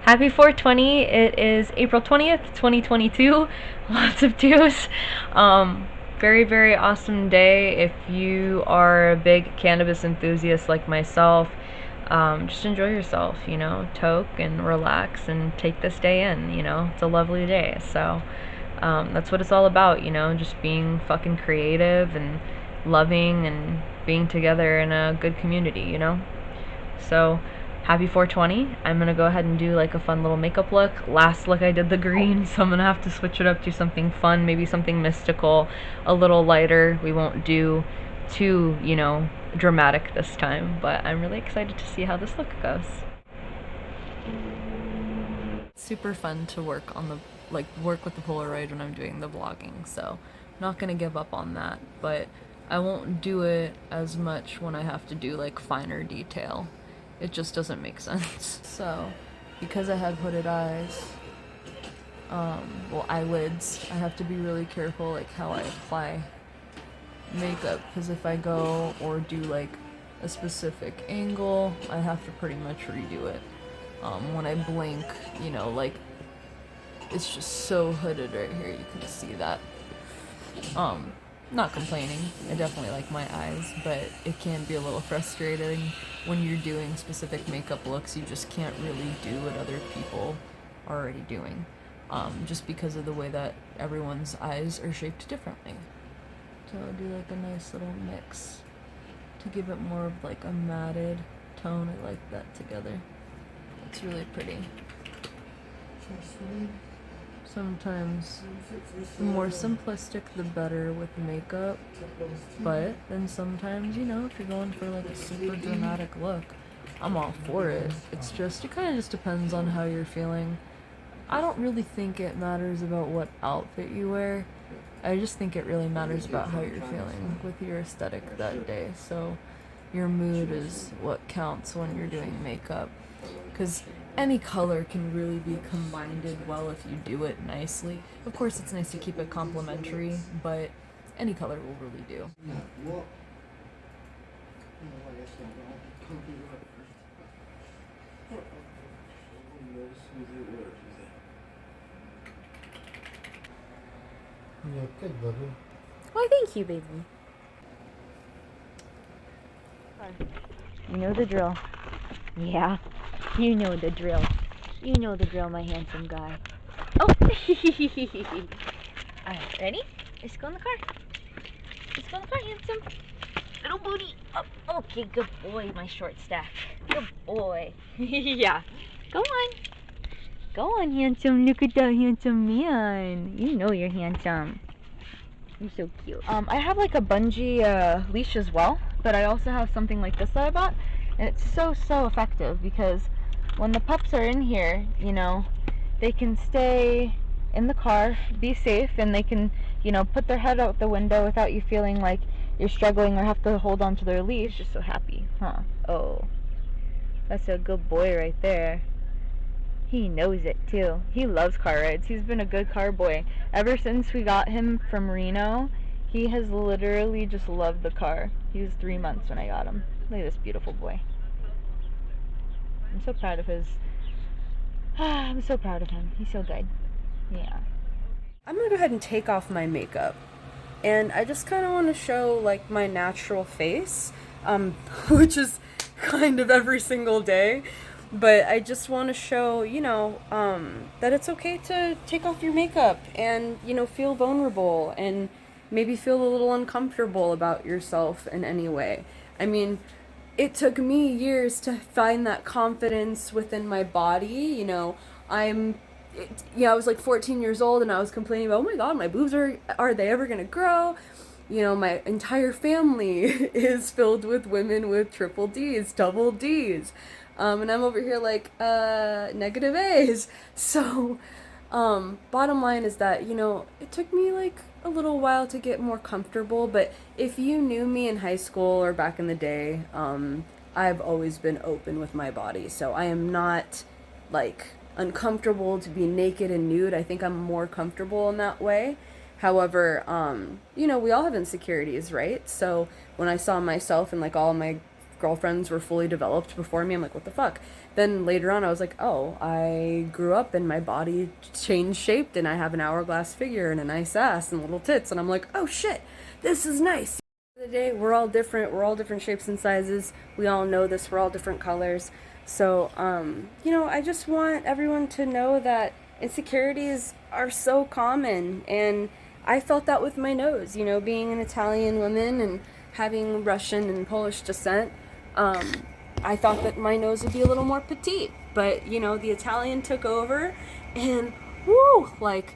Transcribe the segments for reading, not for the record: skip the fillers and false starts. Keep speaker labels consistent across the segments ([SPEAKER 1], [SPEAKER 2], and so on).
[SPEAKER 1] Happy 420. It is April 20th, 2022. Lots of twos. Very, very awesome day. If you are a big cannabis enthusiast like myself, just enjoy yourself, toke and relax and take this day in, It's a lovely day. So, that's what it's all about, just being fucking creative and loving and being together in a good community. So, happy 420. I'm gonna go ahead and do like a fun little makeup look. Last look I did the green, so I'm gonna have to switch it up to something fun, maybe something mystical, a little lighter. We won't do too, dramatic this time, but I'm really excited to see how this look goes. Super fun to work on work with the Polaroid when I'm doing the vlogging, so not gonna give up on that, but I won't do it as much when I have to do like finer detail. It just doesn't make sense. So, because I have hooded eyes, eyelids, I have to be really careful like how I apply makeup, because if I go or do like a specific angle, I have to pretty much redo it. When I blink, it's just so hooded right here, you can see that. Not complaining, I definitely like my eyes, but it can be a little frustrating when you're doing specific makeup looks. You just can't really do what other people are already doing, just because of the way that everyone's eyes are shaped differently. So I'll do like a nice little mix to give it more of like a matted tone. I like that together. It's really pretty. Sometimes the more simplistic the better with makeup, but then sometimes, if you're going for like a super dramatic look, I'm all for it. It kind of just depends on how you're feeling. I don't really think it matters about what outfit you wear. I just think it really matters about how you're feeling with your aesthetic that day. So your mood is what counts when you're doing makeup, because any color can really be combined well if you do it nicely. Of course, it's nice to keep it complementary, but any color will really do.
[SPEAKER 2] Yeah, good, baby.
[SPEAKER 1] Why, thank you, baby. You know the drill. Yeah, you know the drill. You know the drill, my handsome guy. Oh! Alright, ready? Let's go in the car. Let's go in the car, handsome. Little booty. Oh, okay, good boy, my short stack. Good boy. Yeah. Go on. Go on, handsome. Look at that handsome man. You know you're handsome. You're so cute. I have like a bungee leash as well, but I also have something like this that I bought, and it's so effective because when the pups are in here, they can stay in the car, be safe, and they can, put their head out the window without you feeling like you're struggling or have to hold on to their leash. Just so happy, huh? Oh, that's a good boy right there. He knows it too. He loves car rides. He's been a good car boy. Ever since we got him from Reno, he has literally just loved the car. He was 3 months when I got him. Look at this beautiful boy. I'm so proud of I'm so proud of him. He's so good. Yeah.
[SPEAKER 3] I'm gonna go ahead and take off my makeup. And I just kind of want to show like my natural face, which is kind of every single day. But I just want to show, that it's okay to take off your makeup and, feel vulnerable and maybe feel a little uncomfortable about yourself in any way. I mean, it took me years to find that confidence within my body. I was like 14 years old and I was complaining about, oh my God, my boobs are they ever gonna grow? My entire family is filled with women with triple D's, double D's. And I'm over here like, negative A's. So, bottom line is that, it took me like a little while to get more comfortable, but if you knew me in high school or back in the day, I've always been open with my body. So I am not like uncomfortable to be naked and nude. I think I'm more comfortable in that way. However, we all have insecurities, right? So when I saw myself and like all my girlfriends were fully developed before me. I'm like, what the fuck? Then later on, I was like, oh, I grew up and my body changed shaped and I have an hourglass figure and a nice ass and little tits. And I'm like, oh shit, this is nice. At the end of the day, we're all different. We're all different shapes and sizes. We all know this. We're all different colors. So, you know, I just want everyone to know that insecurities are so common. And I felt that with my nose, you know, being an Italian woman and having Russian and Polish descent. I thought that my nose would be a little more petite, but, you know, the Italian took over and woo, like,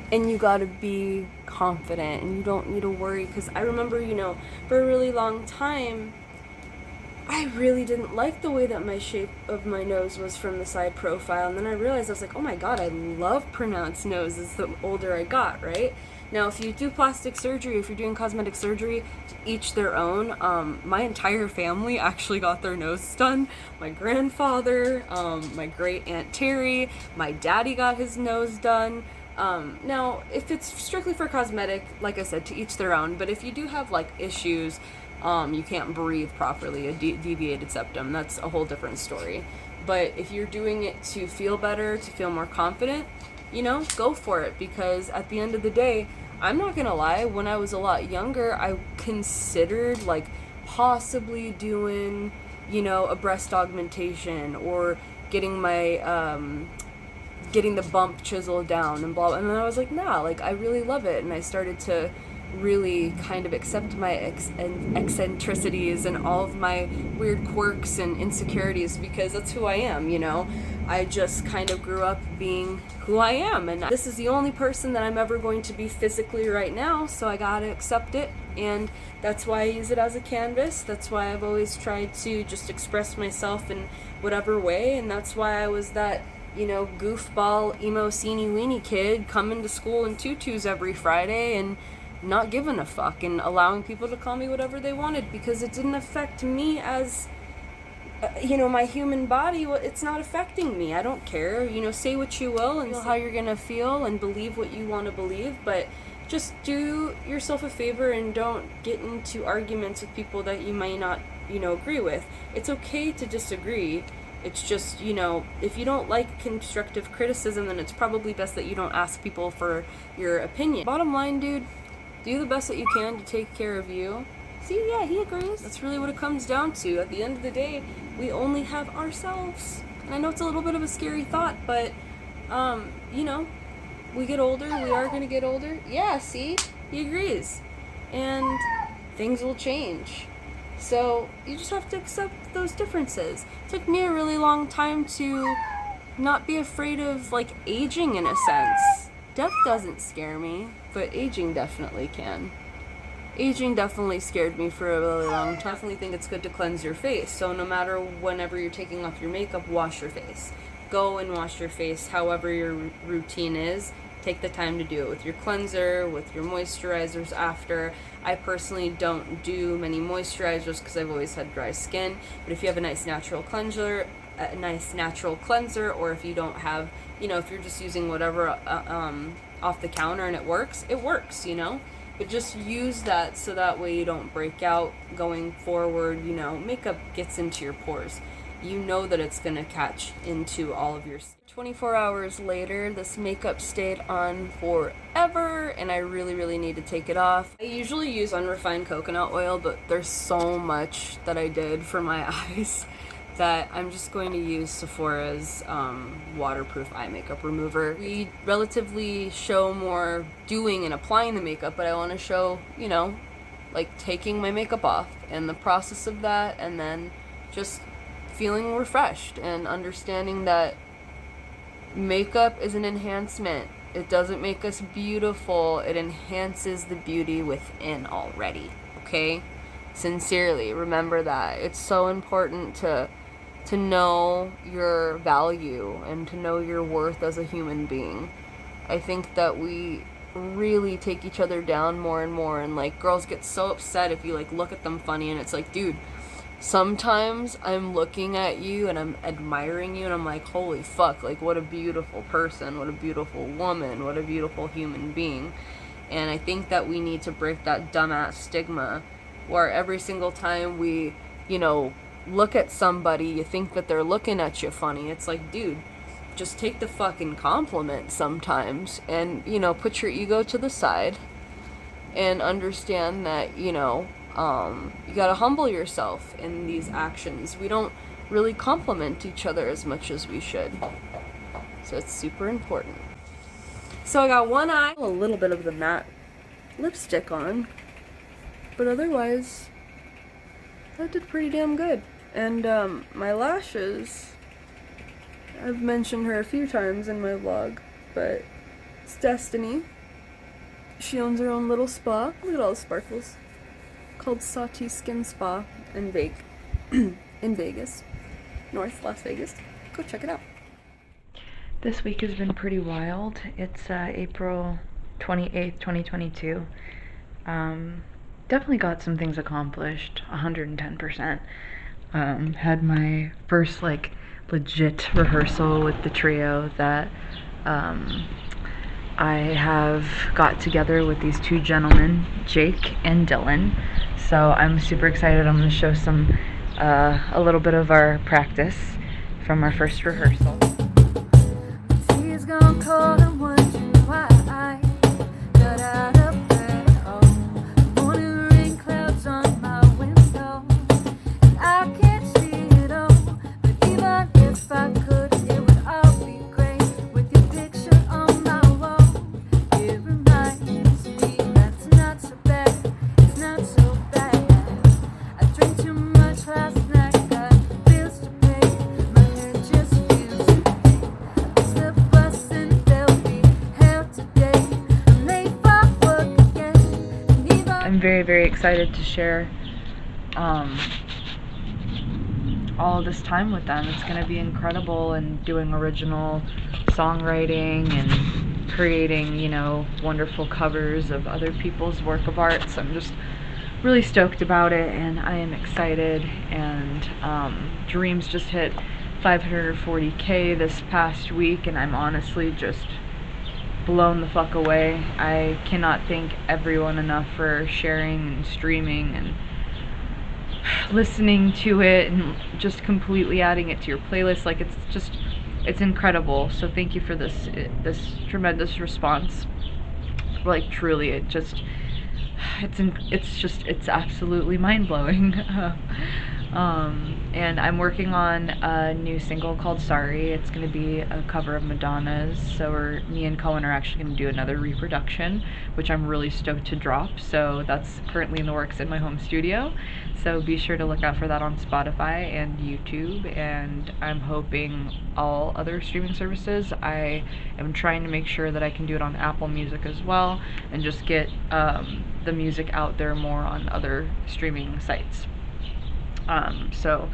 [SPEAKER 3] and you gotta be confident and you don't need to worry, because I remember, you know, for a really long time, I really didn't like the way that my shape of my nose was from the side profile, and then I realized, I was like, oh my god, I love pronounced noses the older I got, right? Now, if you do plastic surgery, if you're doing cosmetic surgery, each their own. My entire family actually got their noses done. My grandfather, my great Aunt Terry, my daddy got his nose done. Now, if it's strictly for cosmetic, like I said, to each their own, but if you do have, like, issues, you can't breathe properly, a deviated septum, that's a whole different story. But if you're doing it to feel better, to feel more confident, you know, go for it, because at the end of the day, I'm not gonna lie, when I was a lot younger, I considered, like, possibly doing, you know, a breast augmentation or getting my, getting the bump chiseled down and blah, and then I was like, nah, like, I really love it, and I started to really kind of accept my eccentricities and all of my weird quirks and insecurities, because that's who I am, you know. I just kind of grew up being who I am, and this is the only person that I'm ever going to be physically right now, so I gotta accept it, and that's why I use it as a canvas. That's why I've always tried to just express myself in whatever way, and that's why I was that, you know, goofball, emo, seeny weeny kid coming to school in tutus every Friday and not giving a fuck and allowing people to call me whatever they wanted, because it didn't affect me as, you know, my human body. It's not affecting me. I don't care. You know, say what you will and how you're gonna feel and believe what you want to believe, but just do yourself a favor and don't get into arguments with people that you might not, you know, agree with. It's okay to disagree. It's just, you know, if you don't like constructive criticism, then it's probably best that you don't ask people for your opinion. Bottom line, dude, do the best that you can to take care of you. See, yeah, he agrees. That's really what it comes down to. At the end of the day, we only have ourselves. And I know it's a little bit of a scary thought, but, you know, we get older, we are going to get older. Yeah, see, he agrees. And things will change. So you just have to accept those differences. It took me a really long time to not be afraid of, like, aging in a sense. Death doesn't scare me, but aging definitely can. Aging definitely scared me for a really long time. I definitely think it's good to cleanse your face. So no matter whenever you're taking off your makeup, wash your face. Go and wash your face however your routine is. Take the time to do it with your cleanser, with your moisturizers after. I personally don't do many moisturizers because I've always had dry skin. But if you have a nice natural cleanser, or if you don't have, you know, if you're just using whatever off the counter and it works, you know. But just use that so that way you don't break out going forward. You know, makeup gets into your pores. You know that it's going to catch into all of your... 24 hours later, this makeup stayed on forever, and I really, really need to take it off. I usually use unrefined coconut oil, but there's so much that I did for my eyes that I'm just going to use Sephora's waterproof eye makeup remover. We relatively show more doing and applying the makeup, but I want to show, you know, like taking my makeup off and the process of that, and then just feeling refreshed and understanding that makeup is an enhancement. It doesn't make us beautiful. It enhances the beauty within already, okay? Sincerely, remember that. It's so important to know your value and to know your worth as a human being. I think that we really take each other down more and more, and like girls get so upset if you like look at them funny, and it's like, dude, sometimes I'm looking at you and I'm admiring you and I'm like, holy fuck, like what a beautiful person, what a beautiful woman, what a beautiful human being. And I think that we need to break that dumbass stigma where every single time we, you know, look at somebody, you think that they're looking at you funny. It's like, dude, just take the fucking compliment sometimes and, you know, put your ego to the side and understand that, you know, you gotta humble yourself in these actions. We don't really compliment each other as much as we should. So it's super important. So I got one eye, a little bit of the matte lipstick on, but otherwise that did pretty damn good. And my lashes, I've mentioned her a few times in my vlog, but it's Destiny. She owns her own little spa. Look at all the sparkles. Called SATI Skin Spa in Vegas, North Las Vegas. Go check it out.
[SPEAKER 1] This week has been pretty wild. It's April 28th, 2022. Definitely got some things accomplished, 110%. Had my first like legit rehearsal with the trio that I have got together with these two gentlemen, Jake and Dylan. So I'm super excited. I'm going to show some a little bit of our practice from our first rehearsal.
[SPEAKER 2] He's gone cold and wondering why I got out of bed. Oh, morning rain clouds on my window, and I can't see it all. But even if I could, it would all be great with your picture on my wall. It reminds me that it's not so bad. It's not so bad. I drank too much last night, got bills to pay. My head just feels okay. It's the bus and there'll be hell today. I'm late for work again. And even
[SPEAKER 1] I'm very, very excited to share all of this time with them. It's going to be incredible, and doing original songwriting and creating, you know, wonderful covers of other people's work of art. So I'm just really stoked about it, and I am excited. And Dreams just hit 540K this past week, and I'm honestly just blown the fuck away. I cannot thank everyone enough for sharing and streaming and listening to it and just completely adding it to your playlist. Like, it's incredible. So thank you for this tremendous response. Like, truly, it's absolutely mind-blowing. And I'm working on a new single called Sorry. It's going to be a cover of Madonna's. So me and Cohen are actually going to do another reproduction, which I'm really stoked to drop. So that's currently in the works in my home studio. So be sure to look out for that on Spotify and YouTube. And I'm hoping all other streaming services. I am trying to make sure that I can do it on Apple Music as well, and just get the music out there more on other streaming sites. So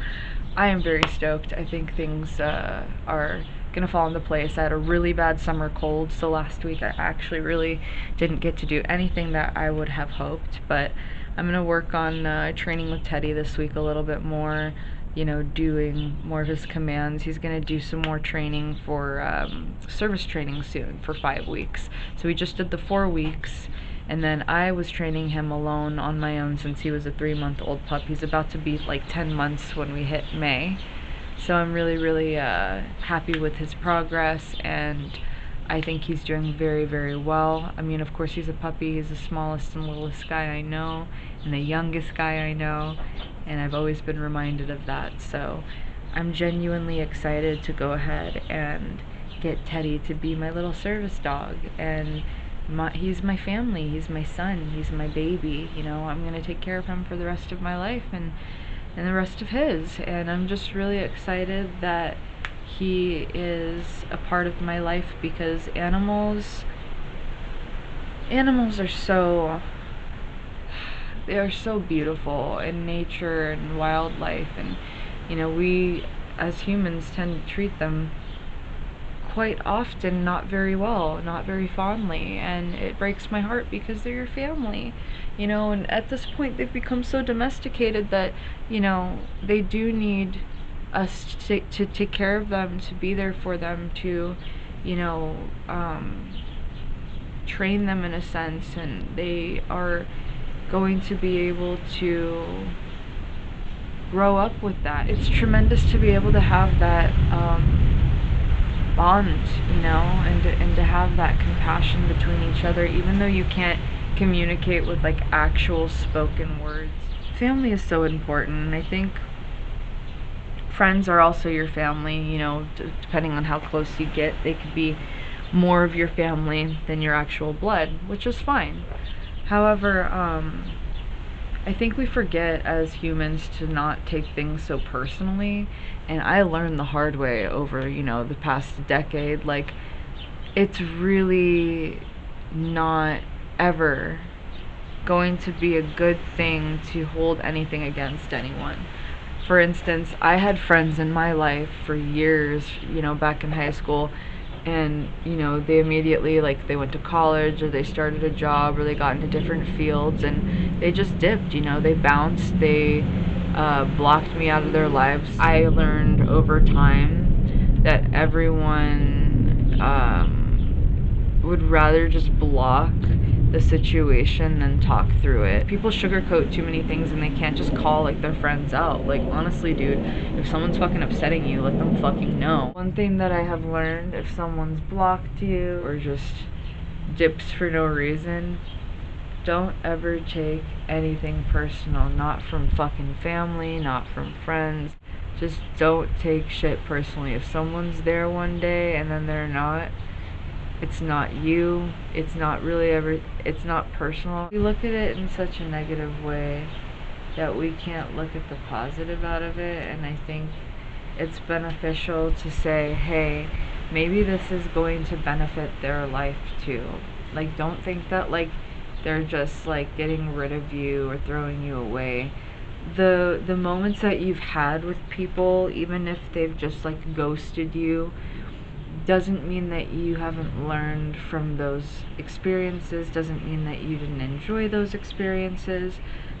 [SPEAKER 1] I am very stoked. I think things are gonna fall into place. I had a really bad summer cold, so last week I actually really didn't get to do anything that I would have hoped, but I'm gonna work on training with Teddy this week a little bit more, you know, doing more of his commands. He's gonna do some more training for service training soon for 5 weeks. So we just did the 4 weeks, and then I was training him alone on my own since he was a 3-month-old pup. He's about to be like 10 months when we hit May. So I'm really, really happy with his progress, and I think he's doing very, very well. I mean, of course, he's a puppy. He's the smallest and littlest guy I know, and the youngest guy I know, and I've always been reminded of that. So I'm genuinely excited to go ahead and get Teddy to be my little service dog, and he's my family, he's my son, he's my baby. You know, I'm gonna take care of him for the rest of my life and the rest of his, and I'm just really excited that he is a part of my life, because animals are so beautiful in nature and wildlife, and you know, we as humans tend to treat them quite often not very well, not very fondly, and it breaks my heart because they're your family, you know. And at this point they've become so domesticated that, you know, they do need us to take care of them, to be there for them, to, you know, train them in a sense, and they are
[SPEAKER 4] going to be able to grow up with that. It's tremendous to be able to have that bond, you know, and to have that compassion between each other, even though you can't communicate with like actual spoken words. Family is so important, and I think friends are also your family, you know, depending on how close you get. They could be more of your family than your actual blood, which is fine. However, I think we forget as humans to not take things so personally, and I learned the hard way over, you know, the past decade. Like, it's really not ever going to be a good thing to hold anything against anyone. For instance, I had friends in my life for years, you know, back in high school, and, you know, they immediately, like, they went to college, or they started a job, or they got into different fields, and they just dipped, you know, they bounced, they blocked me out of their lives. I learned over time that everyone would rather just block the situation than talk through it. People sugarcoat too many things, and they can't just call like their friends out. Like, honestly, dude, if someone's fucking upsetting you, let them fucking know. One thing that I have learned, if someone's blocked you or just dips for no reason, don't ever take anything personal. Not from fucking family, not from friends. Just don't take shit personally. If someone's there one day and then they're not, it's not you. It's not really it's not personal. We look at it in such a negative way that we can't look at the positive out of it, and I think it's beneficial to say, hey, maybe this is going to benefit their life too. Like, don't think that like they're just like getting rid of you or throwing you away. The moments that you've had with people, even if they've just like ghosted you, doesn't mean that you haven't learned from those experiences, doesn't mean that you didn't enjoy those experiences.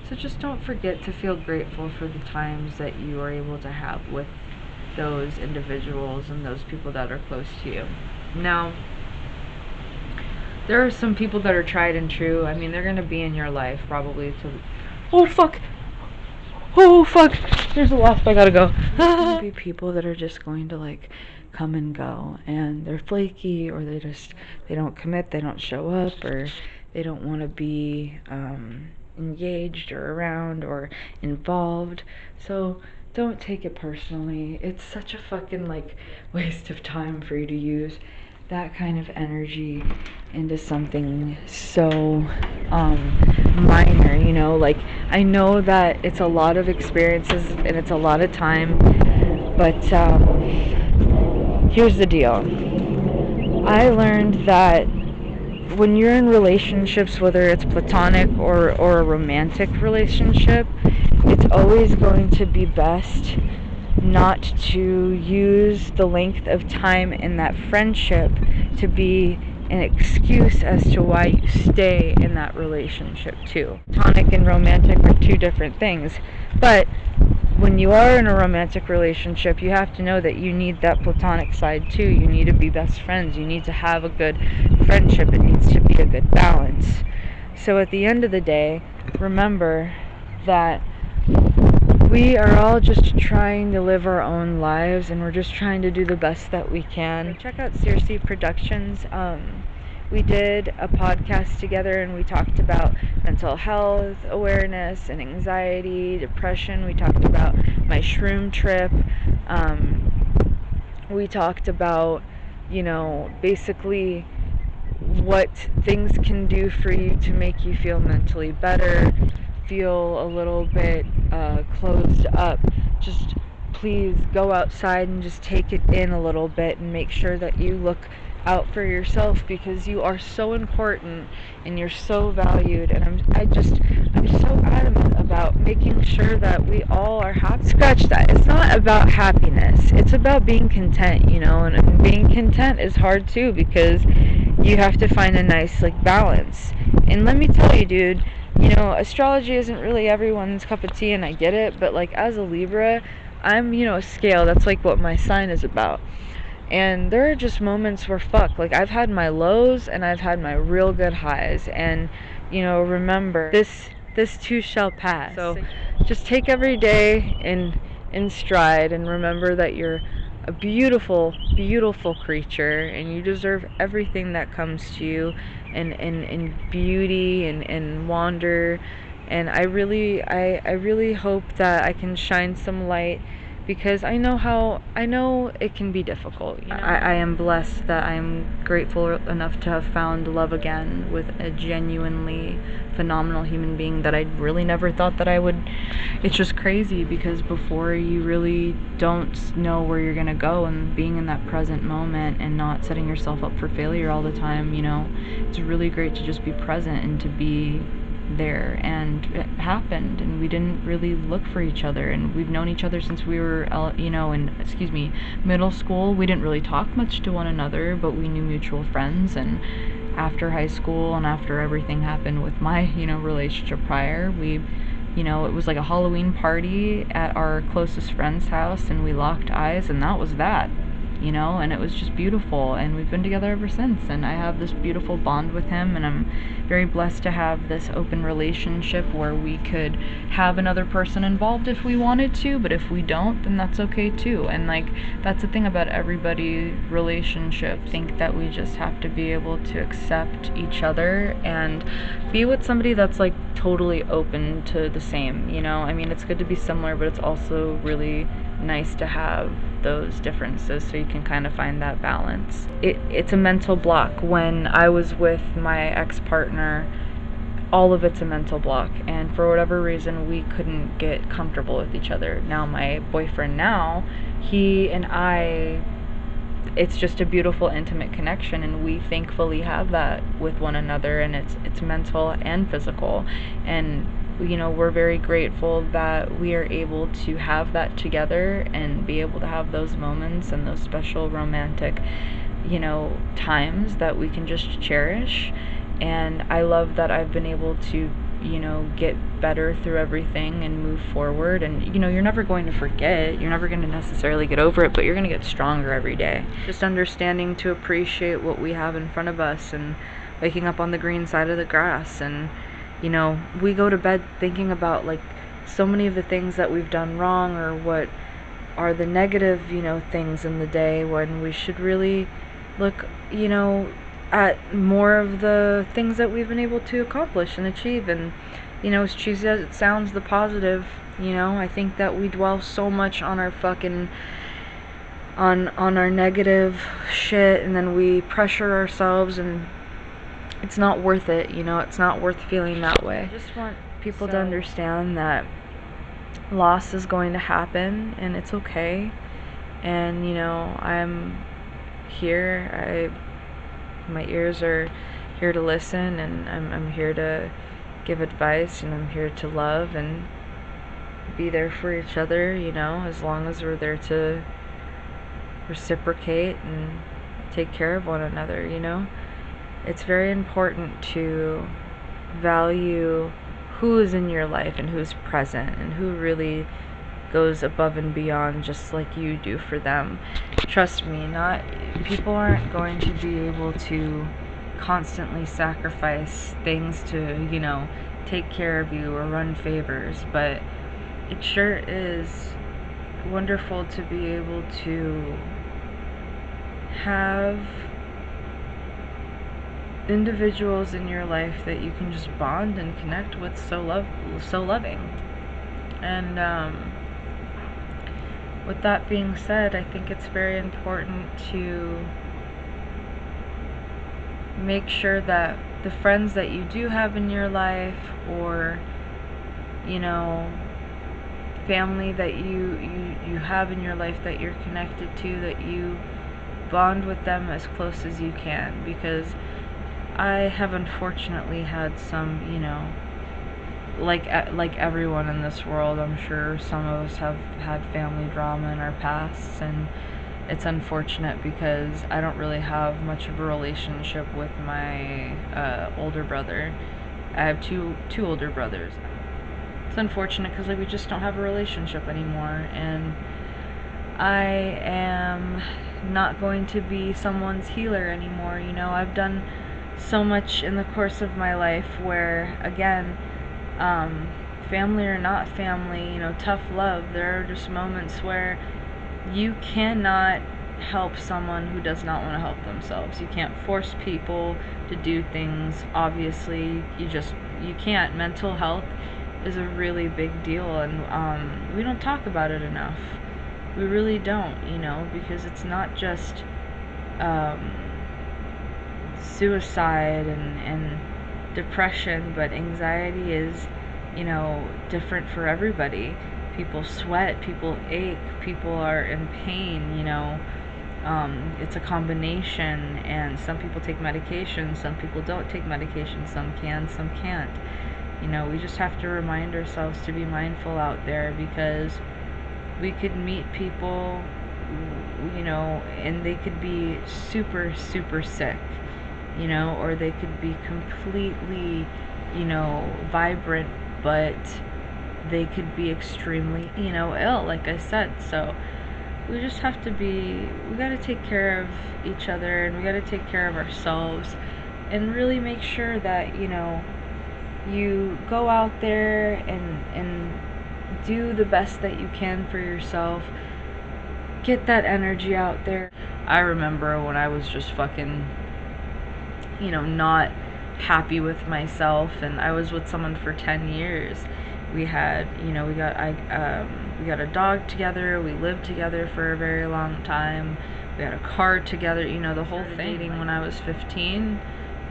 [SPEAKER 4] So just don't forget to feel grateful for the times that you are able to have with those individuals and those people that are close to you. Now, there are some people that are tried and true. I mean, they're going to be in your life probably till... Oh, fuck! Oh, fuck! There's a wasp, I gotta go. There's going to be people that are just going to, like, come and go, and they're flaky, or they don't commit, they don't show up, or they don't want to be engaged or around or involved. So don't take it personally. It's such a fucking like waste of time for you to use that kind of energy into something so minor, you know. Like, I know that it's a lot of experiences and it's a lot of time, but here's the deal. I learned that when you're in relationships, whether it's platonic or a romantic relationship, it's always going to be best not to use the length of time in that friendship to be an excuse as to why you stay in that relationship too. Platonic and romantic are two different things, but when you are in a romantic relationship, you have to know that you need that platonic side too. You need to be best friends. You need to have a good friendship. It needs to be a good balance. So at the end of the day, remember that we are all just trying to live our own lives, and we're just trying to do the best that we can. Check out Searcy Productions. We did a podcast together, and we talked about mental health awareness and anxiety, depression. We talked about my shroom trip. We talked about, you know, basically what things can do for you to make you feel mentally better, feel a little bit closed up. Just please go outside and just take it in a little bit and make sure that you look out for yourself, because you are so important and you're so valued, and I'm so adamant about making sure that we all are happy. Scratch that. It's not about happiness. It's about being content, you know, and being content is hard too, because you have to find a nice like balance. And let me tell you, dude, you know, astrology isn't really everyone's cup of tea, and I get it, but like as a Libra, I'm, you know, a scale. That's like what my sign is about. And there are just moments where like I've had my lows and I've had my real good highs. And, you know, remember, this this too shall pass. So just take every day in stride and remember that you're a beautiful, beautiful creature, and you deserve everything that comes to you in beauty and wonder. And I really hope that I can shine some light, because I know it can be difficult. You know? I am blessed that I'm grateful enough to have found love again with a genuinely phenomenal human being that I really never thought that I would. It's just crazy, because before, you really don't know where you're gonna go, and being in that present moment and not setting yourself up for failure all the time, you know, it's really great to just be present and to be there. And it happened, and we didn't really look for each other, and we've known each other since we were in middle school. We didn't really talk much to one another, but we knew mutual friends. And after high school and after everything happened with my relationship prior, we it was like a Halloween party at our closest friend's house, and we locked eyes, and that was that. And it was just beautiful, and we've been together ever since, and I have this beautiful bond with him, and I'm very blessed to have this open relationship where we could have another person involved if we wanted to, but if we don't, then that's okay too. And that's the thing about everybody relationship. I think that we just have to be able to accept each other and be with somebody that's totally open to the same. I mean, it's good to be similar, but it's also really nice to have those differences so you can kind of find that balance. It's a mental block. When I was with my ex-partner, all of it's a mental block, and for whatever reason we couldn't get comfortable with each other. Now my boyfriend now, he and I, it's just a beautiful intimate connection, and we thankfully have that with one another, and it's mental and physical. And we're very grateful that we are able to have that together and be able to have those moments and those special romantic, times that we can just cherish. And I love that I've been able to, get better through everything and move forward. And, you're never going to forget. You're never going to necessarily get over it, but you're going to get stronger every day. Just understanding to appreciate what we have in front of us, and waking up on the green side of the grass. And we go to bed thinking about so many of the things that we've done wrong, or what are the negative, things in the day, when we should really look, at more of the things that we've been able to accomplish and achieve. And, as cheesy as it sounds, the positive, I think that we dwell so much on our on our negative shit, and then we pressure ourselves, and it's not worth it. It's not worth feeling that way. I just want people to understand that loss is going to happen, and it's okay. And I'm here. My ears are here to listen, and I'm here to give advice, and I'm here to love and be there for each other, as long as we're there to reciprocate and take care of one another. It's very important to value who is in your life and who's present and who really goes above and beyond just like you do for them. Trust me, people aren't going to be able to constantly sacrifice things to, take care of you or run favors, but it sure is wonderful to be able to have individuals in your life that you can just bond and connect with so loving. And with that being said, I think it's very important to make sure that the friends that you do have in your life, or family that you have in your life that you're connected to, that you bond with them as close as you can. Because I have unfortunately had some, like everyone in this world, I'm sure some of us have had family drama in our pasts, and it's unfortunate because I don't really have much of a relationship with my older brother. I have two older brothers. It's unfortunate because we just don't have a relationship anymore, and I am not going to be someone's healer anymore. I've done so much in the course of my life where, again, family or not family, you know, tough love. There are just moments where you cannot help someone who does not want to help themselves. You can't force people to do things. Obviously, you can't. Mental health is a really big deal, and we don't talk about it enough. We really don't, you know, because it's not just suicide and depression, but anxiety is, you know, different for everybody. People sweat, people ache, people are in pain, you know. It's a combination, and some people take medication, some people don't take medication, some can, some can't. You know, we just have to remind ourselves to be mindful out there, because we could meet people, you know, and they could be super, super sick, you know, or they could be completely, you know, vibrant, but they could be extremely, you know, ill, like I said. So we just have to we gotta take care of each other, and we gotta take care of ourselves, and really make sure that, you know, you go out there and do the best that you can for yourself. Get that energy out there. I remember when I was just fucking, you know, not happy with myself, and I was with someone for 10 years. We had, you know, we got a dog together, we lived together for a very long time, we had a car together, you know, the whole thing. Dating when I was 15,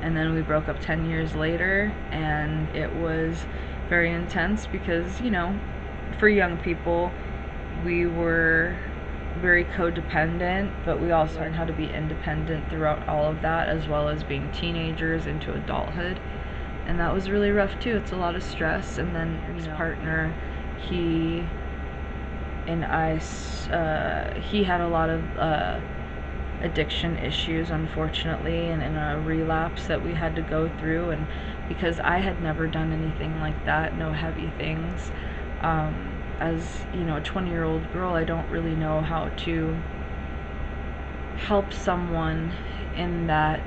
[SPEAKER 4] and then we broke up 10 years later, and it was very intense because, you know, for young people, we were very codependent, but we also learned how to be independent throughout all of that, as well as being teenagers into adulthood. And that was really rough too. It's a lot of stress. And then his partner, he had a lot of addiction issues, unfortunately, and in a relapse that we had to go through. And because I had never done anything like that, no heavy things, as, you know, a 20-year-old girl, I don't really know how to help someone in that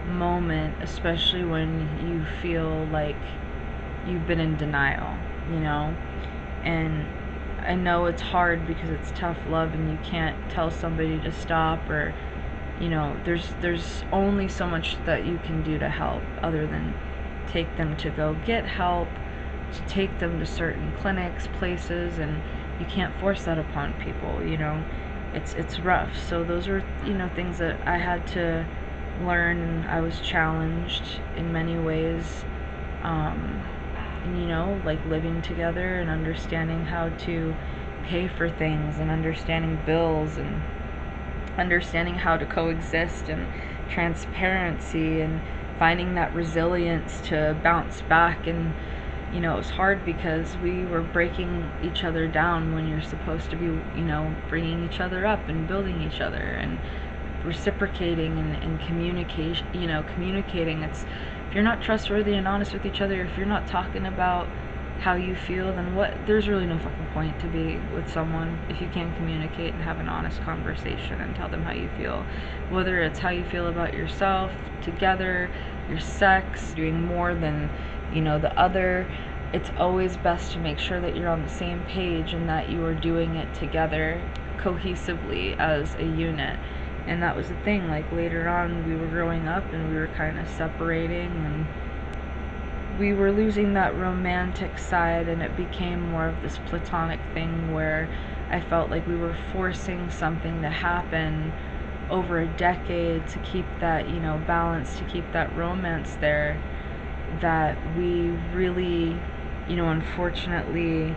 [SPEAKER 4] moment, especially when you feel like you've been in denial, you know. And I know it's hard because it's tough love, and you can't tell somebody to stop, or, you know, there's only so much that you can do to help, other than take them to go get help, to take them to certain clinics, places, and you can't force that upon people, you know. It's rough. So those are, you know, things that I had to learn. I was challenged in many ways, and, you know, like living together and understanding how to pay for things, and understanding bills, and understanding how to coexist, and transparency, and finding that resilience to bounce back. And, you know, it was hard because we were breaking each other down when you're supposed to be, you know, bringing each other up and building each other and reciprocating and communication, you know, communicating. It's, if you're not trustworthy and honest with each other, if you're not talking about how you feel, then there's really no fucking point to be with someone if you can't communicate and have an honest conversation and tell them how you feel, whether it's how you feel about yourself, together, your sex, doing more than, you know, the other. It's always best to make sure that you're on the same page and that you are doing it together cohesively as a unit. And that was the thing, like later on we were growing up and we were kind of separating, and we were losing that romantic side, and it became more of this platonic thing where I felt like we were forcing something to happen over a decade to keep that, you know, balance, to keep that romance there, that we really, you know, unfortunately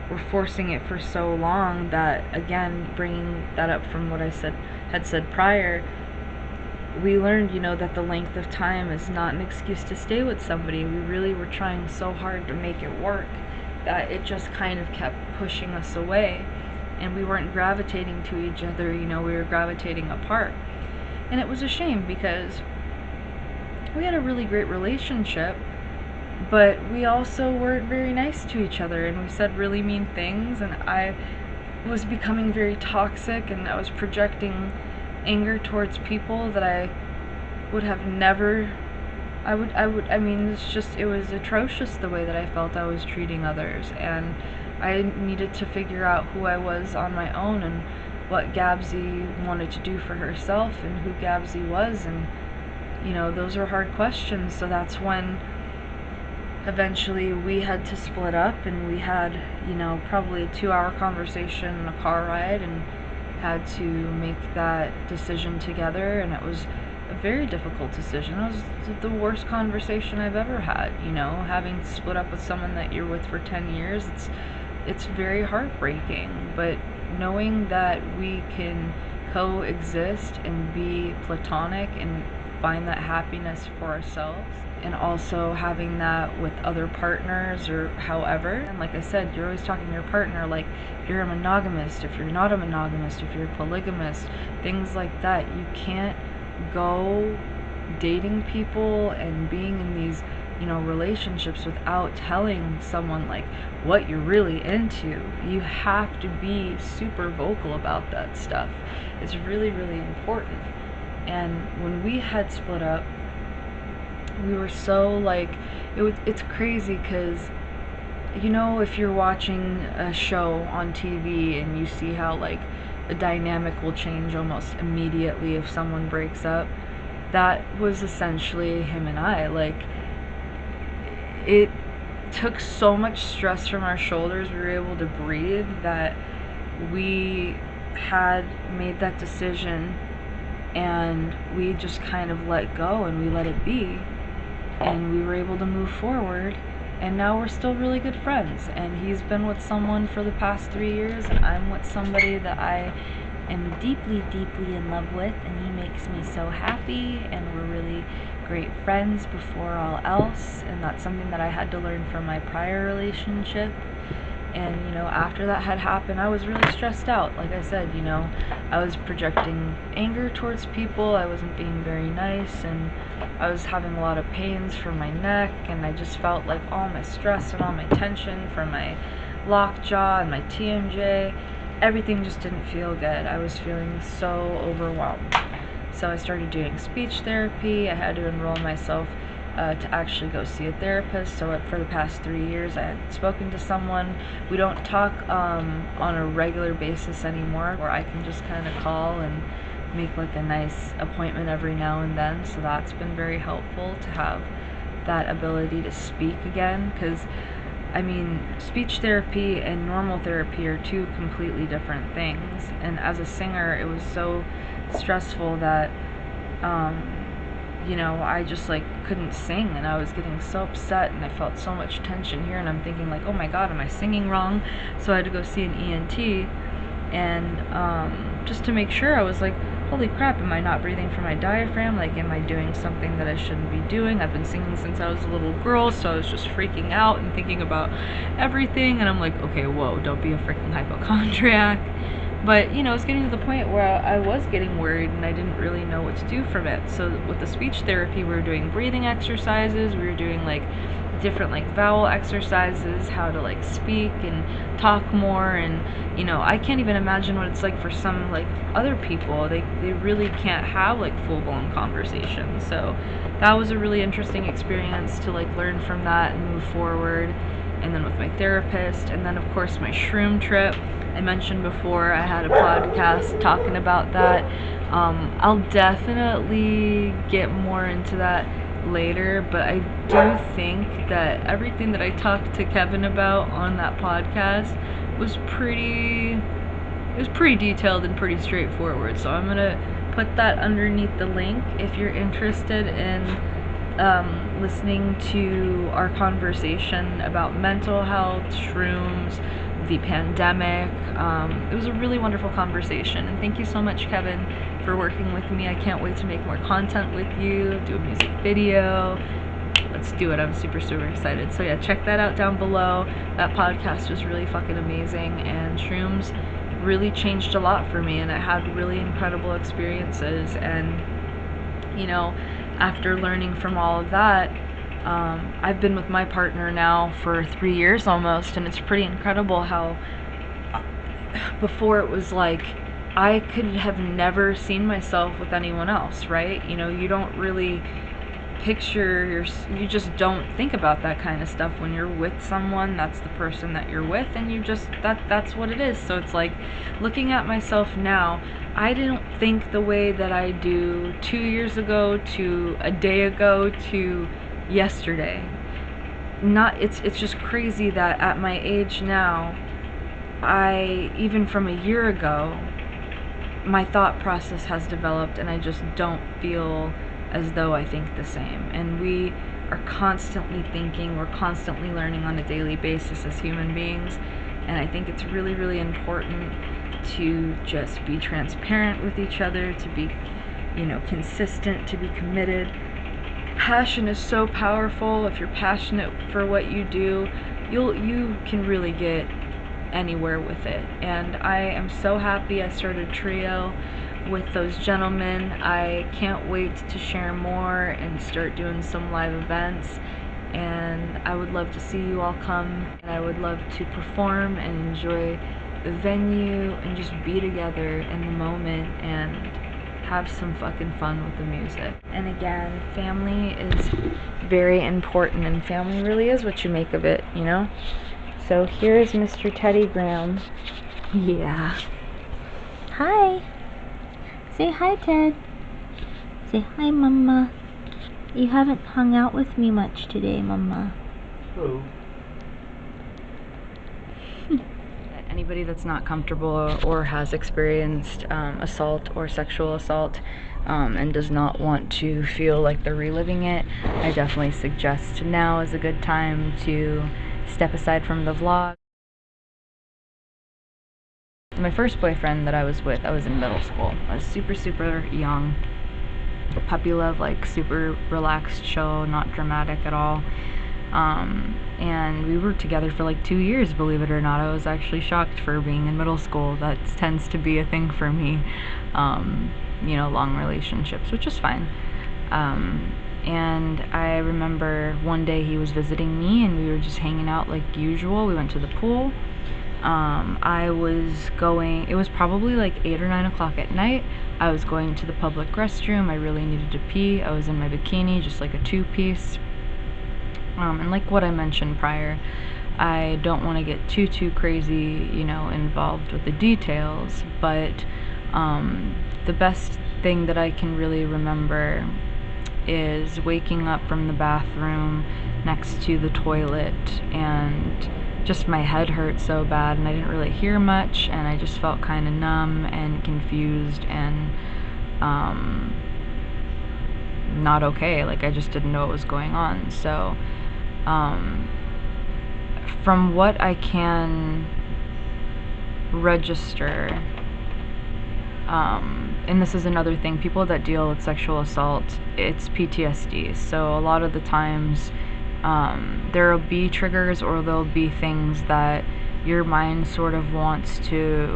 [SPEAKER 4] were forcing it for so long that, again, bringing that up from what I had said prior, we learned, you know, that the length of time is not an excuse to stay with somebody. We really were trying so hard to make it work that it just kind of kept pushing us away, and we weren't gravitating to each other, you know, we were gravitating apart. And it was a shame because we had a really great relationship, but we also weren't very nice to each other, and we said really mean things, and I was becoming very toxic, and I was projecting anger towards people that I would have never I mean, it was atrocious the way that I felt I was treating others, and I needed to figure out who I was on my own and what Gabzi wanted to do for herself and who Gabzi was, and, you know, those are hard questions. So that's when eventually we had to split up, and we had, you know, probably a 2-hour conversation in a car ride, and had to make that decision together, and it was a very difficult decision. It was the worst conversation I've ever had, you know, having split up with someone that you're with for 10 years. It's very heartbreaking, but knowing that we can coexist and be platonic and find that happiness for ourselves, and also having that with other partners or however. And like I said, you're always talking to your partner, like, if you're a monogamist, if you're not a monogamist, if you're a polygamist, things like that. You can't go dating people and being in these, you know, relationships without telling someone like what you're really into. You have to be super vocal about that stuff. It's really, really important. And when we had split up, we were so like, it's crazy because, you know, if you're watching a show on TV and you see how like the dynamic will change almost immediately if someone breaks up, that was essentially him and I. Like, it took so much stress from our shoulders, we were able to breathe, that we had made that decision, and we just kind of let go and we let it be, and we were able to move forward. And now we're still really good friends, and he's been with someone for the past 3 years, and I'm with somebody that I am deeply, deeply in love with, and he makes me so happy, and we're really great friends before all else. And that's something that I had to learn from my prior relationship. And, you know, after that had happened, I was really stressed out. Like I said, you know, I was projecting anger towards people, I wasn't being very nice, and I was having a lot of pains from my neck, and I just felt like all my stress and all my tension from my lockjaw and my TMJ, everything just didn't feel good. I was feeling so overwhelmed. So I started doing speech therapy. I had to enroll myself to actually go see a therapist. So for the past 3 years, I had spoken to someone. We don't talk on a regular basis anymore, where I can just kind of call and make like a nice appointment every now and then. So that's been very helpful to have that ability to speak again, because I mean, speech therapy and normal therapy are two completely different things. And as a singer, it was so stressful that you know, I just like couldn't sing, and I was getting so upset, and I felt so much tension here, and I'm thinking like, oh my god, am I singing wrong? So I had to go see an ENT, and just to make sure, I was like, holy crap, am I not breathing from my diaphragm? Like, am I doing something that I shouldn't be doing? I've been singing since I was a little girl, so I was just freaking out and thinking about everything, and I'm like, okay, whoa, don't be a freaking hypochondriac. But, you know, it's getting to the point where I was getting worried, and I didn't really know what to do from it. So with the speech therapy, we were doing breathing exercises, we were doing like different like vowel exercises, how to like speak and talk more. And, you know, I can't even imagine what it's like for some like other people. They really can't have like full-blown conversations. So that was a really interesting experience to like learn from that and move forward. And then with my therapist, and then of course my shroom trip. I mentioned before, I had a podcast talking about that. I'll definitely get more into that later, but I do think that everything that I talked to Kevin about on that podcast was pretty detailed and pretty straightforward. So I'm gonna put that underneath the link if you're interested in listening to our conversation about mental health, shrooms, the pandemic. It was a really wonderful conversation, and thank you so much, Kevin, for working with me. I can't wait to make more content with you, do a music video. Let's do it. I'm super, super excited. So yeah, check that out down below. That podcast was really fucking amazing, and shrooms really changed a lot for me, and I had really incredible experiences. And, you know, after learning from all of that, I've been with my partner now for 3 years almost, and it's pretty incredible how before it was like I could have never seen myself with anyone else, right? You know, you don't really picture you just don't think about that kind of stuff when you're with someone. That's the person that you're with, and you just that's what it is. So it's like, looking at myself now, I didn't think the way that I do 2 years ago, to a day ago, to yesterday. It's just crazy that at my age now, even from a year ago, my thought process has developed, and I just don't feel as though I think the same. And we are constantly thinking, we're constantly learning on a daily basis as human beings, and I think it's really, really important to just be transparent with each other, to be, consistent, to be committed. Passion is so powerful. If you're passionate for what you do, you can really get anywhere with it. And I am so happy I started Trio with those gentlemen. I can't wait to share more and start doing some live events, and I would love to see you all come, and I would love to perform and enjoy the venue and just be together in the moment and have some fucking fun with the music. And again, family is very important, and family really is what you make of it, So here's Mr. Teddy Graham. Yeah. Hi. Say hi, Ted. Say hi, Mama. You haven't hung out with me much today, Mama.
[SPEAKER 5] Hello.
[SPEAKER 4] Anybody that's not comfortable or has experienced assault or sexual assault and does not want to feel like they're reliving it, I definitely suggest now is a good time to step aside from the vlog. My first boyfriend that I was with, I was in middle school. I was super, super young. Puppy love, like super relaxed, chill, not dramatic at all. And we were together for like 2 years, believe it or not. I was actually shocked for being in middle school. That tends to be a thing for me, long relationships, which is fine. And I remember one day he was visiting me and we were just hanging out like usual. We went to the pool. It was probably like 8 or 9 o'clock at night. I was going to the public restroom. I really needed to pee. I was in my bikini, just like a 2-piece. And like what I mentioned prior, I don't want to get too crazy, involved with the details, but the best thing that I can really remember is waking up from the bathroom next to the toilet, and just my head hurt so bad, and I didn't really hear much, and I just felt kind of numb and confused and not okay. Like, I just didn't know what was going on. So from what I can register, and this is another thing, people that deal with sexual assault, it's PTSD. So a lot of the times there'll be triggers, or there'll be things that your mind sort of wants to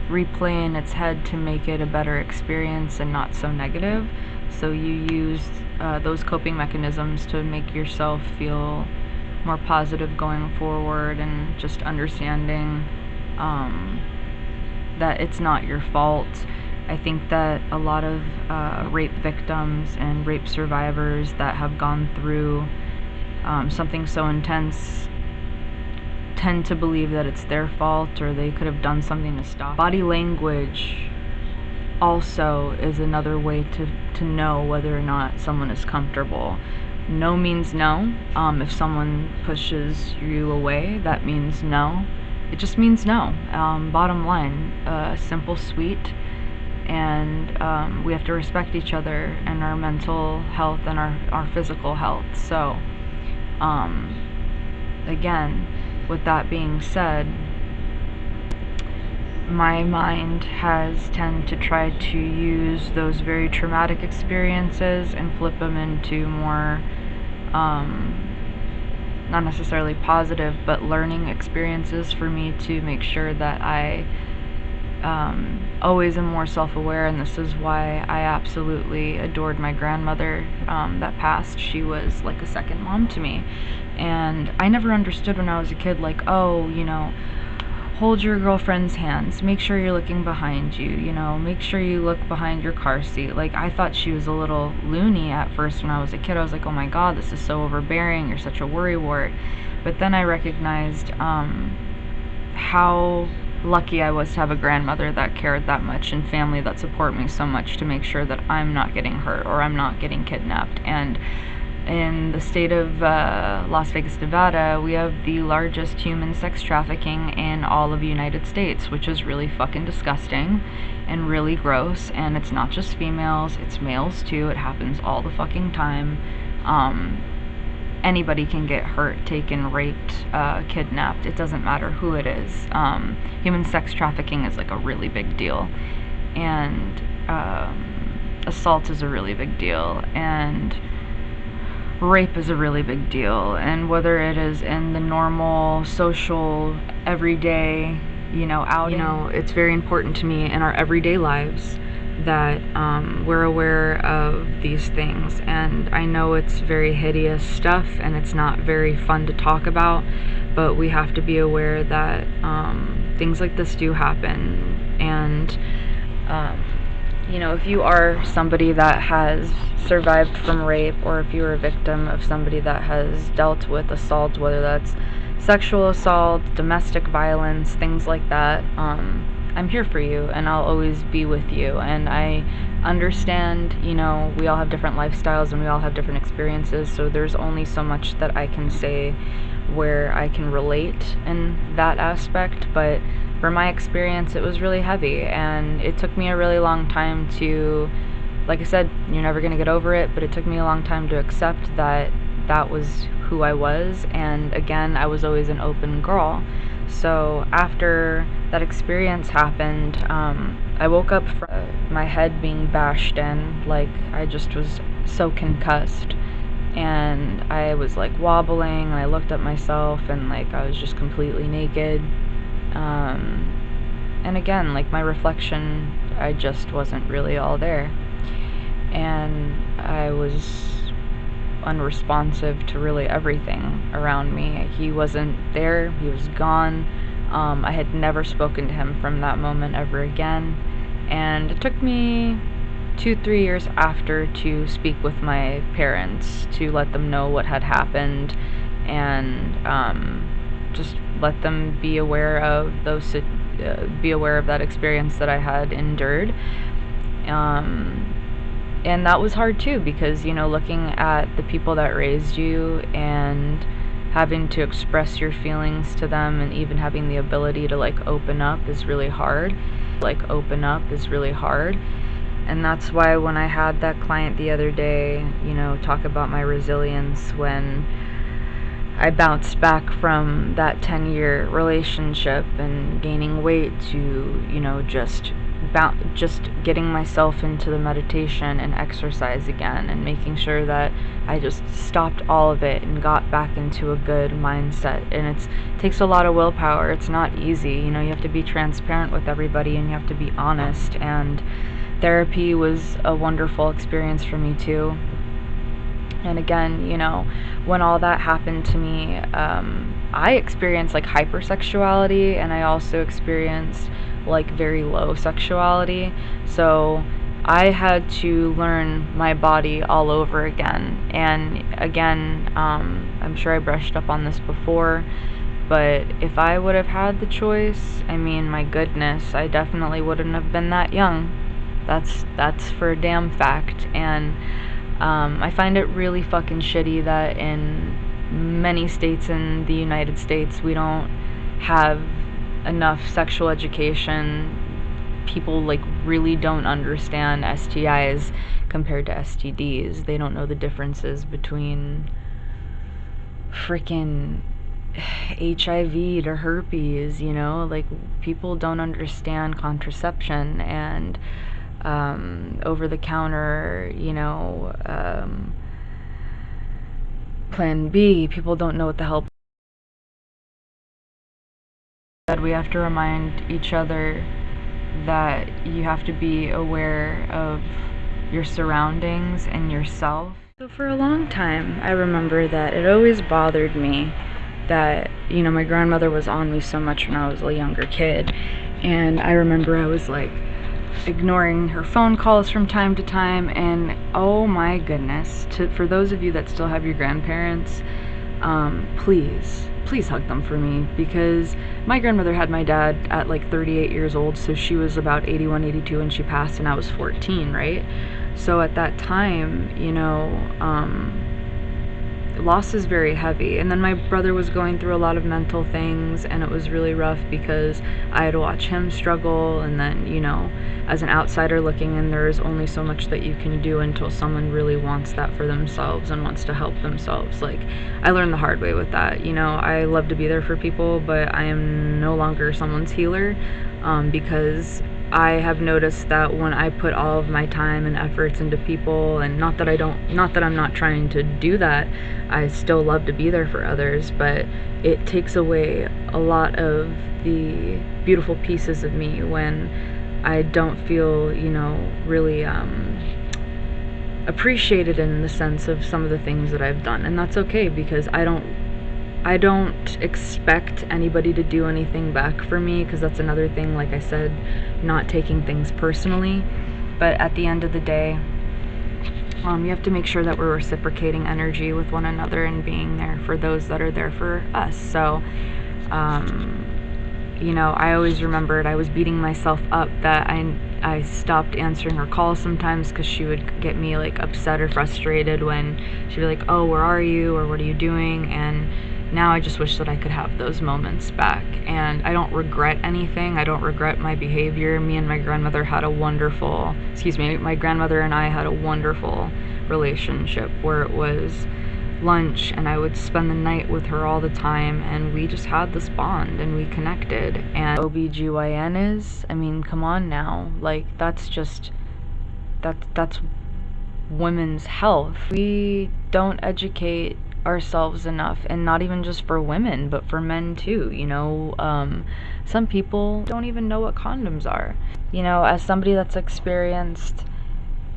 [SPEAKER 4] replay in its head to make it a better experience and not so negative. So you use those coping mechanisms to make yourself feel more positive going forward, and just understanding that it's not your fault. I think that a lot of rape victims and rape survivors that have gone through something so intense tend to believe that it's their fault, or they could have done something to stop. Body language also is another way to know whether or not someone is comfortable. No means no. If someone pushes you away, that means no. It just means no. Bottom line, simple, sweet, and we have to respect each other and our mental health and our physical health. So, again, with that being said, my mind has tended to try to use those very traumatic experiences and flip them into more, not necessarily positive, but learning experiences for me, to make sure that I always am more self-aware. And this is why I absolutely adored my grandmother that passed. She was like a second mom to me, and I never understood when I was a kid, like, oh, hold your girlfriend's hands, make sure you're looking behind you, you know, make sure you look behind your car seat. Like, I thought she was a little loony at first when I was a kid. I was like, oh my god, this is so overbearing, you're such a worrywart. But then I recognized how lucky I was to have a grandmother that cared that much and family that support me so much to make sure that I'm not getting hurt or I'm not getting kidnapped. And in the state of Las Vegas, Nevada, we have the largest human sex trafficking in all of the United States, which is really fucking disgusting and really gross. And it's not just females, it's males too. It happens all the fucking time. Anybody can get hurt, taken, raped, kidnapped. It doesn't matter who it is. Human sex trafficking is like a really big deal. And assault is a really big deal. And rape is a really big deal. And whether it is in the normal, social, everyday, you know, outing, you know, it's very important to me in our everyday lives that we're aware of these things. And I know it's very hideous stuff and it's not very fun to talk about, but we have to be aware that things like this do happen. And you know, if you are somebody that has survived from rape, or if you're a victim of somebody that has dealt with assault, whether that's sexual assault, domestic violence, things like that, I'm here for you and I'll always be with you. And I understand, you know, we all have different lifestyles and we all have different experiences, so there's only so much that I can say where I can relate in that aspect. But for my experience, it was really heavy, and it took me a really long time to, like I said, you're never going to get over it, but it took me a long time to accept that that was who I was. And again, I was always an open girl. So after that experience happened, I woke up from my head being bashed in, like I just was so concussed, and I was like wobbling, and I looked at myself and like I was just completely naked. And again, like my reflection, I just wasn't really all there, and I was unresponsive to really everything around me. He wasn't there, he was gone. I had never spoken to him from that moment ever again, and it took me 2-3 years after to speak with my parents to let them know what had happened, and just let them be aware of that experience that I had endured. And that was hard too, because, you know, looking at the people that raised you and having to express your feelings to them, and even having the ability to like open up is really hard. And that's why when I had that client the other day, you know, talk about my resilience when I bounced back from that 10-year relationship and gaining weight to, you know, just getting myself into the meditation and exercise again, and making sure that I just stopped all of it and got back into a good mindset. And it takes a lot of willpower. It's not easy. You know, you have to be transparent with everybody and you have to be honest. And therapy was a wonderful experience for me too. And again, you know, when all that happened to me, I experienced like hypersexuality, and I also experienced like very low sexuality. So I had to learn my body all over again. And again, I'm sure I brushed up on this before, but if I would have had the choice, I mean, my goodness, I definitely wouldn't have been that young. That's for a damn fact. And I find it really fucking shitty that in many states in the United States we don't have enough sexual education. People like really don't understand STIs compared to STDs. They don't know the differences between freaking HIV to herpes, you know? Like, people don't understand contraception and over-the-counter, you know, Plan B. People don't know what the hell. We have to remind each other that you have to be aware of your surroundings and yourself. So for a long time, I remember that it always bothered me that, you know, my grandmother was on me so much when I was a younger kid, and I remember I was like ignoring her phone calls from time to time, and oh my goodness, for those of you that still have your grandparents, please hug them for me, because my grandmother had my dad at like 38 years old, so she was about 81, 82 when she passed, and I was 14, right? So at that time, you know, loss is very heavy. And then my brother was going through a lot of mental things, and it was really rough because I had to watch him struggle. And then, you know, as an outsider looking in, there is only so much that you can do until someone really wants that for themselves and wants to help themselves. Like, I learned the hard way with that. You know, I love to be there for people, but I am no longer someone's healer, because I have noticed that when I put all of my time and efforts into people, and not that I'm not trying to do that, I still love to be there for others, but it takes away a lot of the beautiful pieces of me when I don't feel, you know, really appreciated in the sense of some of the things that I've done. And that's okay, because I don't expect anybody to do anything back for me, because that's another thing, like I said, not taking things personally. But at the end of the day, you have to make sure that we're reciprocating energy with one another and being there for those that are there for us. So, you know, I always remembered I was beating myself up that I stopped answering her calls sometimes, because she would get me like upset or frustrated when she'd be like, oh, where are you, or what are you doing? And now I just wish that I could have those moments back. And I don't regret anything. I don't regret my behavior. My grandmother and I had a wonderful relationship where it was lunch and I would spend the night with her all the time, and we just had this bond and we connected. And OBGYN is, I mean, come on now, like that's women's health. We don't educate ourselves enough, and not even just for women but for men too, you know. Some people don't even know what condoms are. You know, as somebody that's experienced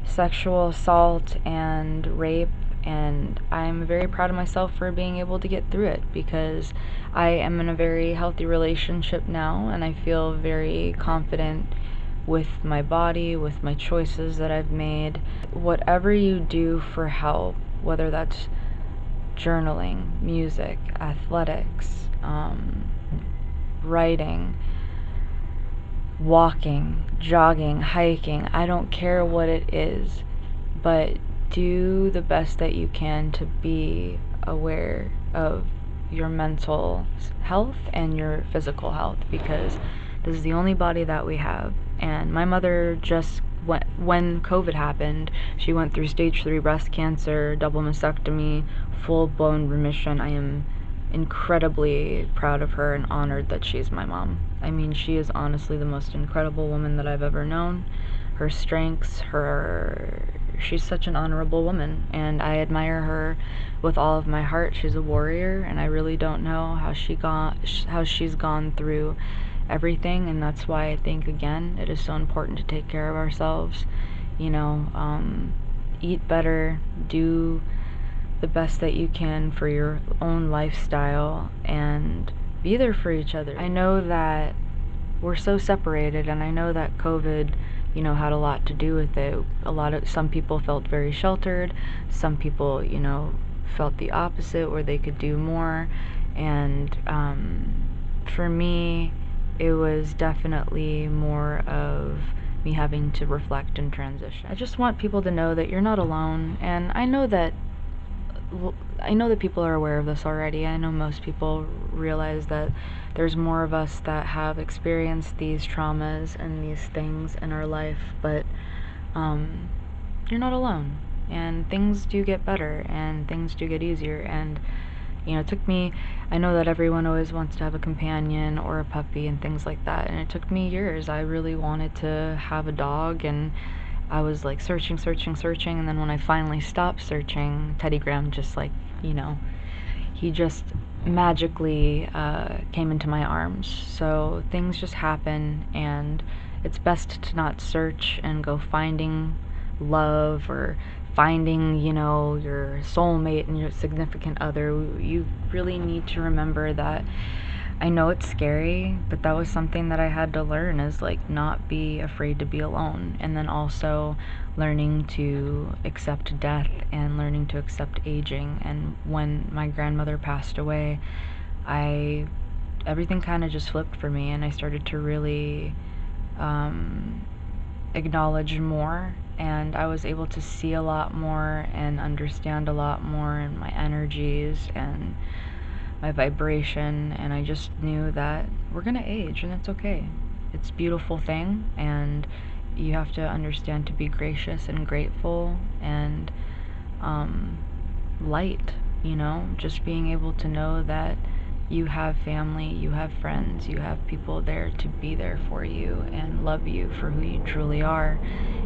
[SPEAKER 4] sexual assault and rape, and I'm very proud of myself for being able to get through it, because I am in a very healthy relationship now, and I feel very confident with my body, with my choices that I've made. Whatever you do for help, whether that's journaling, music, athletics, writing, walking, jogging, hiking, I don't care what it is, but do the best that you can to be aware of your mental health and your physical health, because this is the only body that we have. And my mother just when COVID happened, she went through stage 3 breast cancer, double mastectomy, full-blown remission. I am incredibly proud of her and honored that she's my mom. I mean, she is honestly the most incredible woman that I've ever known. Her strengths, she's such an honorable woman, and I admire her with all of my heart. She's a warrior, and I really don't know how she's gone through everything, and that's why I think, again, it is so important to take care of ourselves. You know, eat better, do the best that you can for your own lifestyle, and be there for each other. I know that we're so separated, and I know that COVID, you know, had a lot to do with it. Some people felt very sheltered, some people, you know, felt the opposite, where they could do more. And for me, it was definitely more of me having to reflect and transition. I just want people to know that you're not alone, and I know that people are aware of this already. I know most people realize that there's more of us that have experienced these traumas and these things in our life, but you're not alone, and things do get better and things do get easier. And you know, it took me, I know that everyone always wants to have a companion or a puppy and things like that, and it took me years. I really wanted to have a dog, and I was like searching, and then when I finally stopped searching, Teddy Graham just, like, you know, he just magically came into my arms. So things just happen, and it's best to not search and go finding love or finding, you know, your soulmate and your significant other, you really need to remember that I know it's scary, but that was something that I had to learn, is like not be afraid to be alone. And then also learning to accept death and learning to accept aging. And when my grandmother passed away, everything kind of just flipped for me, and I started to really acknowledge more, and I was able to see a lot more and understand a lot more in my energies and my vibration, and I just knew that we're gonna age and it's okay. It's a beautiful thing, and you have to understand to be gracious and grateful and light, you know, just being able to know that you have family, you have friends, you have people there to be there for you and love you for who you truly are.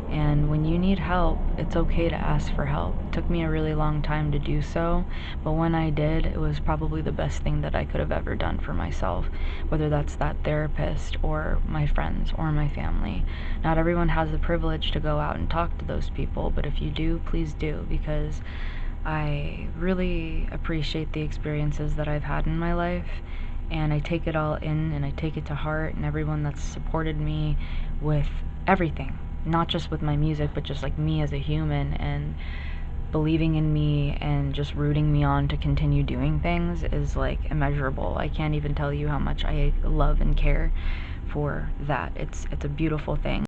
[SPEAKER 4] And when you need help, it's okay to ask for help. It took me a really long time to do so, but when I did, it was probably the best thing that I could have ever done for myself, whether that's that therapist or my friends or my family. Not everyone has the privilege to go out and talk to those people, but if you do, please do, because I really appreciate the experiences that I've had in my life, and I take it all in and I take it to heart, and everyone that's supported me with everything, not just with my music, but just like me as a human, and believing in me and just rooting me on to continue doing things is like immeasurable. I can't even tell you how much I love and care for that. It's a beautiful thing.